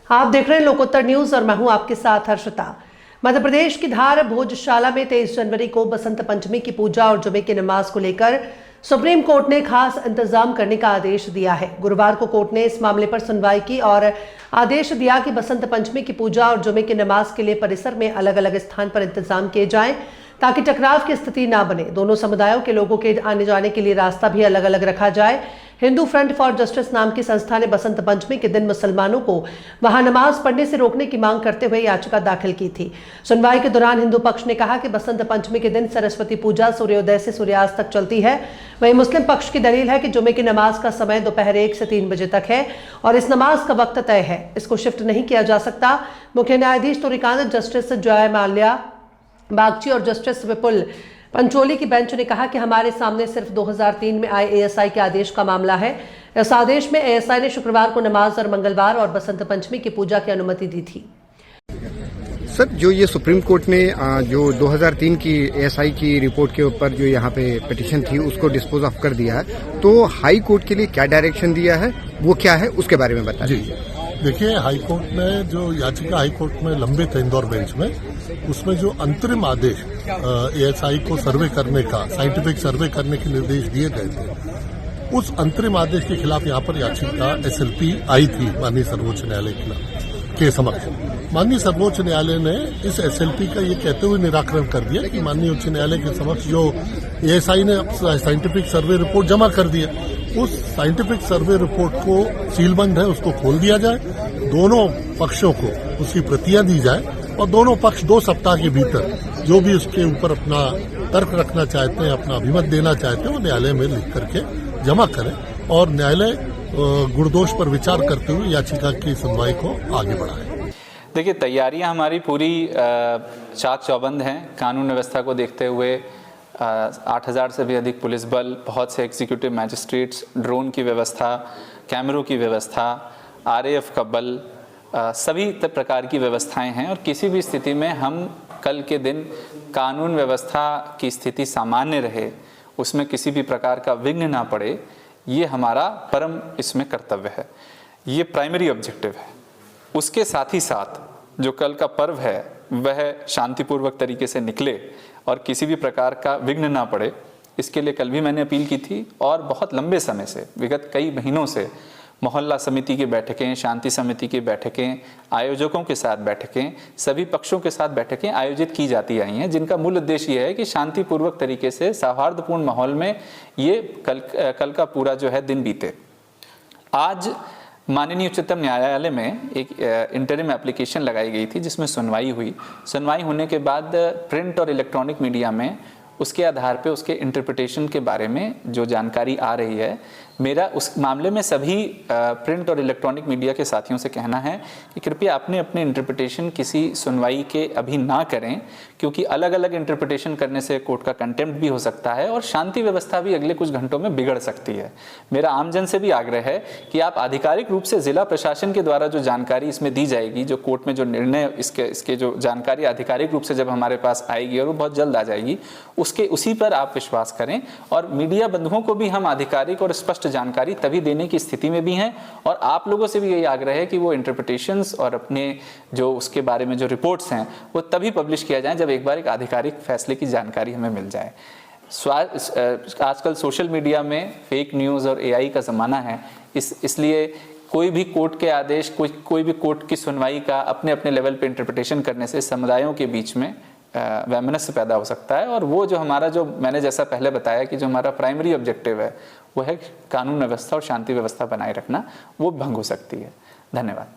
आप देख रहे हैं लोकोत्तर न्यूज और मैं हूं आपके साथ हर्षिता। मध्य प्रदेश की धार भोजशाला में 23 जनवरी को बसंत पंचमी की पूजा और जुमे की नमाज को लेकर सुप्रीम कोर्ट ने खास इंतजाम करने का आदेश दिया है। गुरुवार को कोर्ट ने इस मामले पर सुनवाई की और आदेश दिया कि बसंत पंचमी की पूजा और जुमे की नमाज के लिए परिसर में अलग अलग स्थान पर इंतजाम किए जाएं ताकि टकराव की स्थिति ना बने। दोनों समुदायों के लोगों के आने जाने के लिए रास्ता भी अलग अलग रखा जाए। हिंदू फ्रंट फॉर जस्टिस नाम की संस्था ने बसंत पंचमी के दिन मुसलमानों को वहां नमाज पढ़ने से रोकने की मांग करते हुए याचिका दाखिल की थी। सुनवाई के दौरान हिंदू पक्ष ने कहा कि बसंत पंचमी के दिन सरस्वती पूजा सूर्योदय से सूर्यास्त तक चलती है। वहीं मुस्लिम पक्ष की दलील है कि जुमे की नमाज का समय दोपहर 1 से 3 बजे तक है और इस नमाज का वक्त तय है, इसको शिफ्ट नहीं किया जा सकता। मुख्य न्यायाधीश तुरिकांत, जस्टिस जय माल्या बागची और जस्टिस विपुल पंचोली की बेंच ने कहा कि हमारे सामने सिर्फ 2003 में आए एएसआई के आदेश का मामला है। इस आदेश में एएसआई ने शुक्रवार को नमाज और मंगलवार और बसंत पंचमी की पूजा की अनुमति दी थी। सर, जो ये सुप्रीम कोर्ट ने जो 2003 की एएसआई की रिपोर्ट के ऊपर जो यहाँ पे पिटीशन थी उसको डिस्पोज ऑफ कर दिया है, तो हाई कोर्ट के लिए क्या डायरेक्शन दिया है, वो क्या है, उसके बारे में बता दीजिए। देखिए, हाई कोर्ट ने जो याचिका हाई कोर्ट में लंबित है इंदौर बेंच में, उसमें जो अंतरिम आदेश एएसआई को सर्वे करने का, साइंटिफिक सर्वे करने के निर्देश दिए गए थे, उस अंतरिम आदेश के खिलाफ यहाँ पर याचिका एसएलपी आई थी माननीय सर्वोच्च न्यायालय के समक्ष। माननीय सर्वोच्च न्यायालय ने इस एसएलपी का ये कहते हुए निराकरण कर दिया कि माननीय उच्च न्यायालय के समक्ष जो एएसआई ने साइंटिफिक सर्वे रिपोर्ट जमा कर दी है, उस साइंटिफिक सर्वे रिपोर्ट को सीलबंद है उसको खोल दिया जाए, दोनों पक्षों को उसकी प्रतियां दी जाए और दोनों पक्ष 2 सप्ताह के भीतर जो भी उसके ऊपर अपना तर्क रखना चाहते हैं, अपना अभिमत देना चाहते हैं, वो न्यायालय में लिख करके जमा करें और न्यायालय गुणदोष पर विचार करते हुए याचिका की सुनवाई को आगे बढ़ाए। देखिए, तैयारियां हमारी पूरी चाक चौबंद हैं। कानून व्यवस्था को देखते हुए 8000 से भी अधिक पुलिस बल, बहुत से एग्जीक्यूटिव मैजिस्ट्रेट्स, ड्रोन की व्यवस्था, कैमरों की व्यवस्था, आरएएफ का बल, सभी प्रकार की व्यवस्थाएं हैं और किसी भी स्थिति में हम कल के दिन कानून व्यवस्था की स्थिति सामान्य रहे, उसमें किसी भी प्रकार का विघ्न ना पड़े, ये हमारा परम इसमें कर्तव्य है, ये प्राइमरी ऑब्जेक्टिव है। उसके साथ ही साथ जो कल का पर्व है वह शांतिपूर्वक तरीके से निकले और किसी भी प्रकार का विघ्न ना पड़े, इसके लिए कल भी मैंने अपील की थी और बहुत लंबे समय से, विगत कई महीनों से मोहल्ला समिति की बैठकें, शांति समिति की बैठकें, आयोजकों के साथ बैठकें, सभी पक्षों के साथ बैठकें आयोजित की जाती आई हैं, जिनका मूल उद्देश्य ये है कि शांतिपूर्वक तरीके से सौहार्दपूर्ण माहौल में ये कल का पूरा जो है दिन बीते। आज माननीय उच्चतम न्यायालय में एक इंटरिम एप्लीकेशन लगाई गई थी जिसमें सुनवाई हुई। सुनवाई होने के बाद प्रिंट और इलेक्ट्रॉनिक मीडिया में उसके आधार पे उसके इंटरप्रिटेशन के बारे में जो जानकारी आ रही है, मेरा उस मामले में सभी प्रिंट और इलेक्ट्रॉनिक मीडिया के साथियों से कहना है कि कृपया अपने इंटरप्रिटेशन किसी सुनवाई के अभी ना करें, क्योंकि अलग अलग इंटरप्रिटेशन करने से कोर्ट का कंटेम्प्ट भी हो सकता है और शांति व्यवस्था भी अगले कुछ घंटों में बिगड़ सकती है। मेरा आमजन से भी आग्रह है कि आप आधिकारिक रूप से जिला प्रशासन के द्वारा जो जानकारी इसमें दी जाएगी, जो कोर्ट में जो निर्णय इसके जो जानकारी आधिकारिक रूप से जब हमारे पास आएगी और वो बहुत जल्द आ जाएगी, उसी पर आप विश्वास करें। और मीडिया बंधुओं को भी हम आधिकारिक और स्पष्ट जानकारी तभी देने की स्थिति में भी हैं और आप लोगों से भी यही आग्रह है कि वो इंटरप्रिटेशंस और अपने जो उसके बारे में जो रिपोर्ट्स हैं वो तभी पब्लिश किया जाए जब एक बार एक आधिकारिक फैसले की जानकारी हमें मिल जाए। आजकल सोशल मीडिया में फेक न्यूज़ और एआई का ज़माना है, इसलिए कोई भी कोर्ट के आदेश, कोई भी कोर्ट की सुनवाई का अपने अपने लेवल पे इंटरप्रिटेशन करने से समुदायों के बीच में वैमनस्य पैदा हो सकता है और वो जो हमारा, जो मैंने जैसा पहले बताया कि जो हमारा प्राइमरी ऑब्जेक्टिव है वो है कानून व्यवस्था और शांति व्यवस्था बनाए रखना, वो भंग हो सकती है। धन्यवाद।